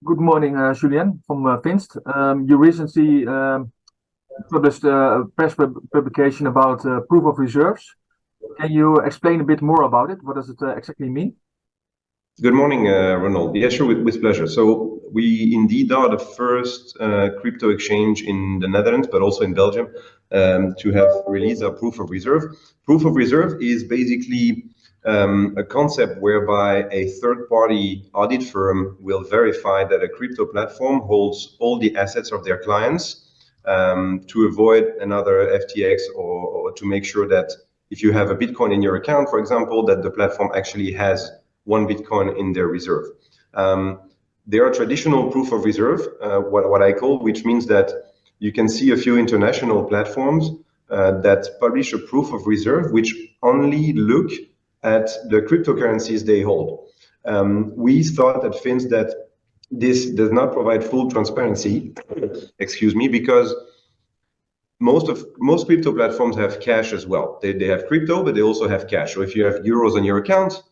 Good morning, Julen from Finst. You recently published a publication about proof of reserves. Can you explain a bit more about it? What does it exactly mean? Good morning, Ronald. Yeah, sure, with pleasure. So we indeed are the first crypto exchange in the Netherlands, but also in Belgium, to have released a proof of reserve. Proof of reserve is basically a concept whereby a third-party audit firm will verify that a crypto platform holds all the assets of their clients, to avoid another FTX, or to make sure that if you have a Bitcoin in your account, for example, that the platform actually has one Bitcoin in their reserve. There are traditional proof of reserve, what I call, which means that you can see a few international platforms that publish a proof of reserve, which only look at the cryptocurrencies they hold. We thought at Finst that this does not provide full transparency, excuse me, because most crypto platforms have cash as well. They have crypto, but they also have cash. So if you have euros on your account,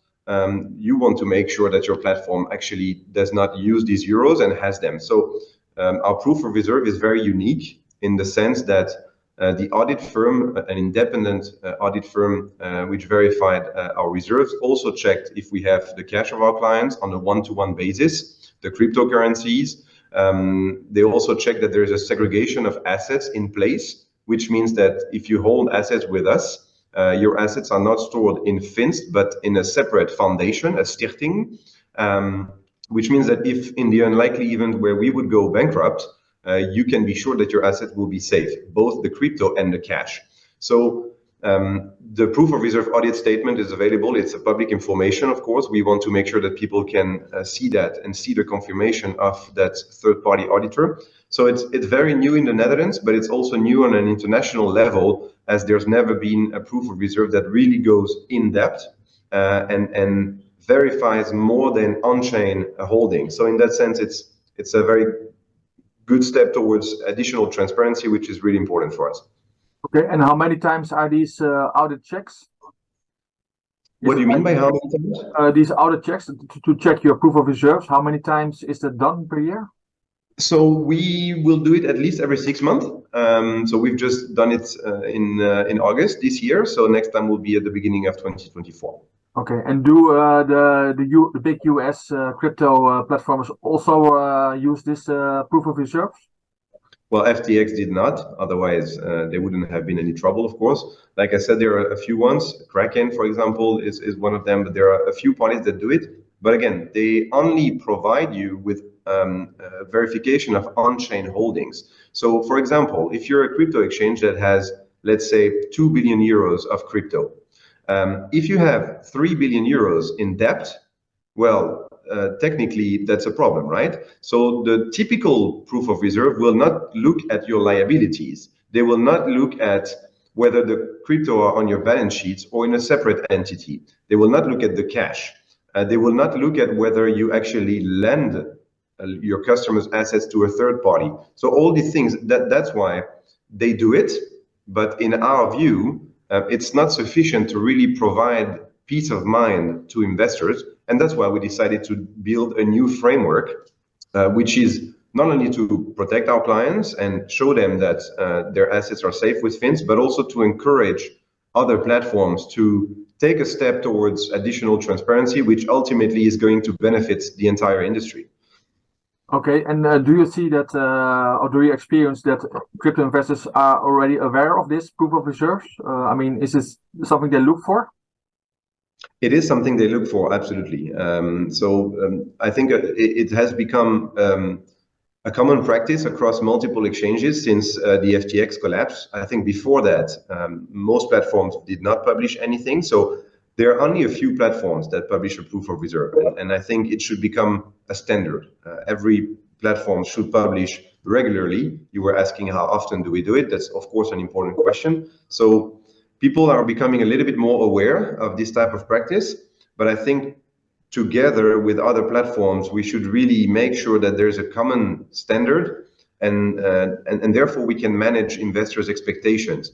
you want to make sure that your platform actually does not use these euros and has them. So our proof of reserve is very unique in the sense that the audit firm, an independent audit firm, which verified our reserves, also checked if we have the cash of our clients on a one-to-one basis, the cryptocurrencies. They also check that there is a segregation of assets in place, which means that if you hold assets with us, your assets are not stored in Finst, but in a separate foundation, a stichting, which means that if in the unlikely event where we would go bankrupt, you can be sure that your assets will be safe, both the crypto and the cash. So the proof of reserve audit statement is available. It's a public information, of course. We want to make sure that people can see that and see the confirmation of that third-party auditor. So it's very new in the Netherlands, but it's also new on an international level, as there's never been a proof of reserve that really goes in depth and verifies more than on-chain holding. So in that sense, it's a very good step towards additional transparency, which is really important for us. Okay, and how many times are these audit checks? What do you mean by how many times? These audit checks to check your proof of reserves, how many times is that done per year? So we will do it at least every 6 months. So we've just done it in August this year. So next time will be at the beginning of 2024. Okay, and do the big US crypto platforms also use this proof of reserves? Well, FTX did not. Otherwise, there wouldn't have been any trouble, of course. Like I said, there are a few ones. Kraken, for example, is one of them. But there are a few parties that do it. But again, they only provide you with verification of on-chain holdings. So, for example, if you're a crypto exchange that has, let's say, 2 billion euros of crypto, if you have 3 billion euros in debt, well, technically that's a problem, right? So the typical proof of reserve will not look at your liabilities. They will not look at whether the crypto are on your balance sheets or in a separate entity. They will not look at the cash. They will not look at whether you actually lend your customers' assets to a third party. So all these things, that's why they do it. But in our view, it's not sufficient to really provide peace of mind to investors. And that's why we decided to build a new framework, which is not only to protect our clients and show them that their assets are safe with Finst, but also to encourage other platforms to take a step towards additional transparency, which ultimately is going to benefit the entire industry. Okay, and do you see that, or do you experience that crypto investors are already aware of this proof of reserves? I mean, is this something they look for? It is something they look for, absolutely. I think it has become a common practice across multiple exchanges since the FTX collapse. I think before that, most platforms did not publish anything. So there are only a few platforms that publish a proof of reserve. And I think it should become a standard. Every platform should publish regularly. You were asking how often do we do it? That's, of course, an important question. So people are becoming a little bit more aware of this type of practice. But I think together with other platforms, we should really make sure that there's a common standard and therefore we can manage investors' expectations.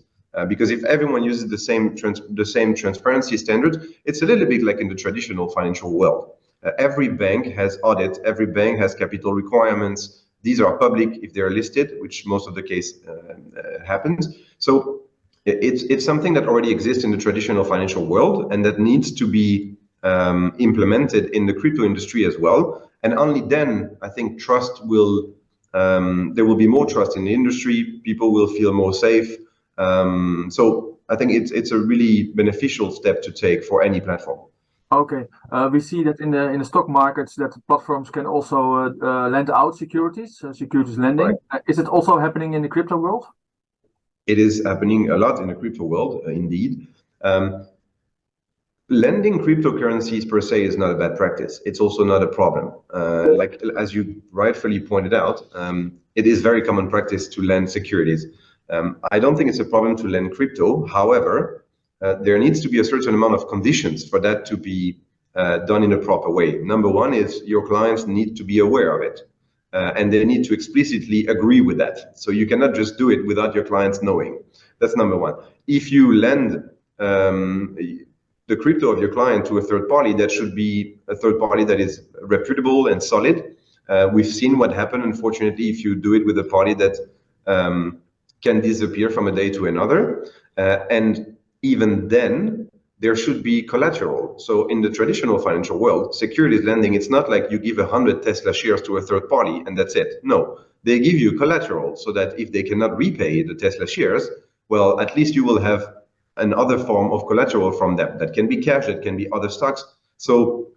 Because if everyone uses the same transparency standard, it's a little bit like in the traditional financial world. Every bank has audit, every bank has capital requirements. These are public if they're listed, which most of the case happens. So it's something that already exists in the traditional financial world and that needs to be implemented in the crypto industry as well. And only then I think trust will, there will be more trust in the industry, people will feel more safe. So I think it's a really beneficial step to take for any platform. Okay, we see that in the stock markets that platforms can also lend out securities, securities lending. Right. Is it also happening in the crypto world? It is happening a lot in the crypto world, indeed. Lending cryptocurrencies per se is not a bad practice. It's also not a problem. Like as you rightfully pointed out, it is very common practice to lend securities. I don't think it's a problem to lend crypto. However, there needs to be a certain amount of conditions for that to be done in a proper way. Number one is your clients need to be aware of it. And they need to explicitly agree with that. So you cannot just do it without your clients knowing. That's number one. If you lend the crypto of your client to a third party, that should be a third party that is reputable and solid. We've seen what happened, unfortunately, if you do it with a party that can disappear from a day to another. And even then, there should be collateral. So in the traditional financial world, securities lending, it's not like you give 100 Tesla shares to a third party and that's it. No, they give you collateral so that if they cannot repay the Tesla shares, well, at least you will have another form of collateral from them. That can be cash, that can be other stocks. So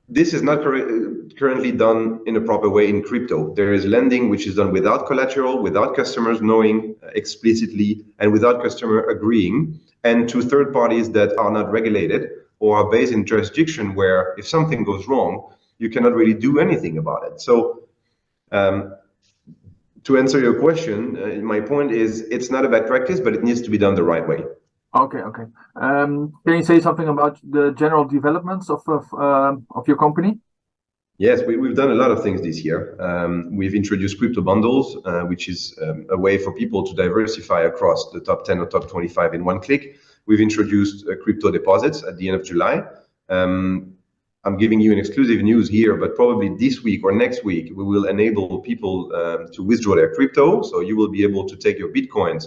this is not currently done in a proper way in crypto. There is lending which is done without collateral, without customers knowing explicitly, and without customer agreeing, and to third parties that are not regulated or are based in jurisdiction where if something goes wrong, you cannot really do anything about it. So to answer your question, my point is it's not a bad practice, but it needs to be done the right way. Okay. Can you say something about the general developments of your company? Yes, we've done a lot of things this year. We've introduced crypto bundles, which is a way for people to diversify across the top 10 or top 25 in one click. We've introduced crypto deposits at the end of July. I'm giving you an exclusive news here, but probably this week or next week, we will enable people to withdraw their crypto. So you will be able to take your Bitcoins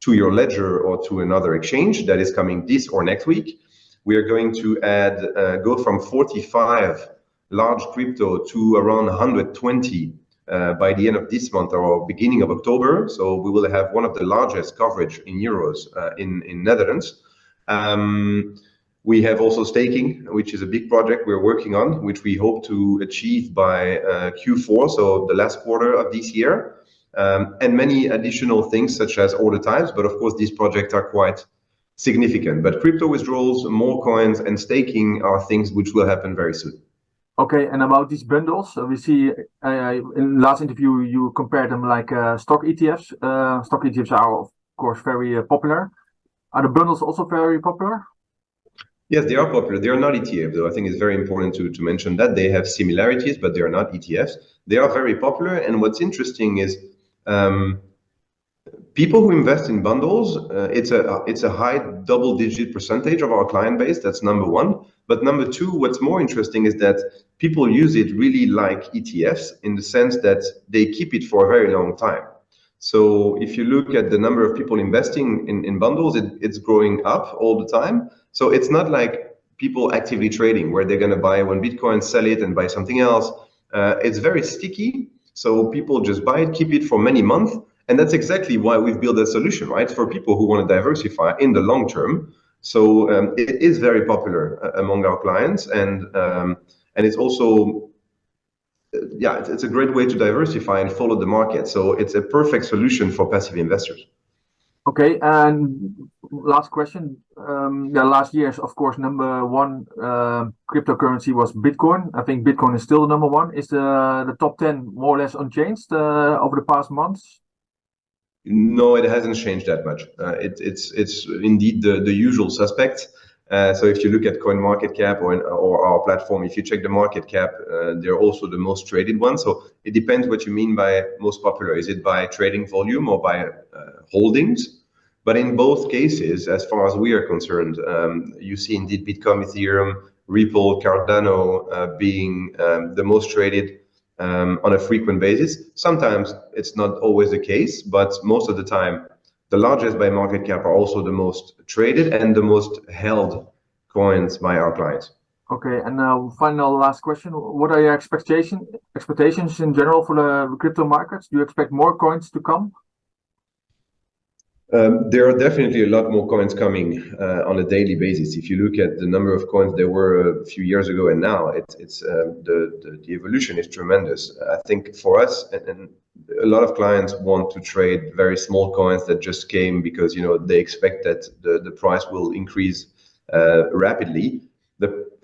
to your ledger or to another exchange that is coming this or next week. We are going to add, go from 45 large crypto to around 120 by the end of this month or beginning of October. So we will have one of the largest coverage in euros in Netherlands. We have also staking, which is a big project we're working on, which we hope to achieve by Q4, so the last quarter of this year. And many additional things such as order types, but of course these projects are quite significant. But crypto withdrawals, more coins, and staking are things which will happen very soon. Okay, and about these bundles, we see in last interview you compared them like stock ETFs. Stock ETFs are of course very popular. Are the bundles also very popular? Yes, they are popular. They are not ETF, though. I think it's very important to mention that they have similarities, but they are not ETFs. They are very popular. And what's interesting is people who invest in bundles, it's a high double-digit percentage of our client base. That's number one. But number two, what's more interesting is that people use it really like ETFs in the sense that they keep it for a very long time. So if you look at the number of people investing in bundles, it's growing up all the time. So it's not like people actively trading where they're going to buy one Bitcoin, sell it and buy something else. It's very sticky. So people just buy it, keep it for many months. And that's exactly why we've built a solution, right? For people who want to diversify in the long term. So it is very popular among our clients. And it's also, it's a great way to diversify and follow the market. So it's a perfect solution for passive investors. Okay, and last question. Last year's, of course, number one cryptocurrency was Bitcoin. I think Bitcoin is still the number one. Is the top 10 more or less unchanged over the past months? No, it hasn't changed that much. It's indeed the usual suspects. So if you look at CoinMarketCap or our platform, if you check the market cap, they're also the most traded one. So it depends what you mean by most popular. Is it by trading volume or by holdings? But in both cases, as far as we are concerned, you see indeed Bitcoin, Ethereum, Ripple, Cardano being the most traded on a frequent basis. Sometimes it's not always the case, but most of the time, the largest by market cap are also the most traded and the most held coins by our clients. Okay, and final last question. What are your expectations in general for the crypto markets? Do you expect more coins to come? There are definitely a lot more coins coming on a daily basis. If you look at the number of coins there were a few years ago and now, the evolution is tremendous. I think for us, and a lot of clients want to trade very small coins that just came because they expect that the price will increase rapidly.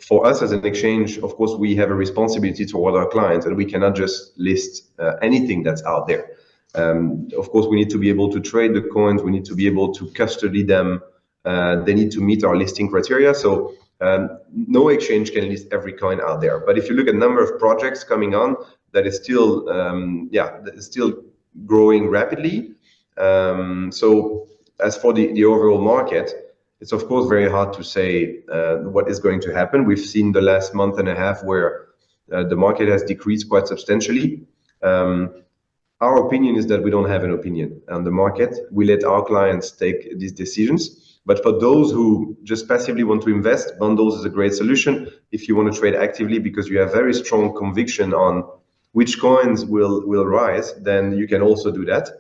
For us as an exchange, of course, we have a responsibility toward our clients, and we cannot just list anything that's out there. Of course, we need to be able to trade the coins. We need to be able to custody them. They need to meet our listing criteria. So no exchange can list every coin out there. But if you look at the number of projects coming on, that is still, that is still growing rapidly. So as for the overall market, it's of course very hard to say what is going to happen. We've seen the last month and a half where the market has decreased quite substantially. Our opinion is that we don't have an opinion on the market. We let our clients take these decisions. But for those who just passively want to invest, bundles is a great solution. If you want to trade actively because you have very strong conviction on which coins will rise, then you can also do that.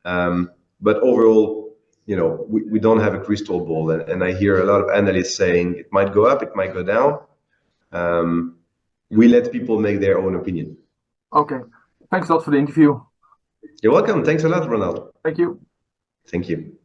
But overall, we don't have a crystal ball. And I hear a lot of analysts saying it might go up, it might go down. We let people make their own opinion. Okay. Thanks a lot for the interview. You're welcome. Thanks a lot, Ronald. Thank you. Thank you.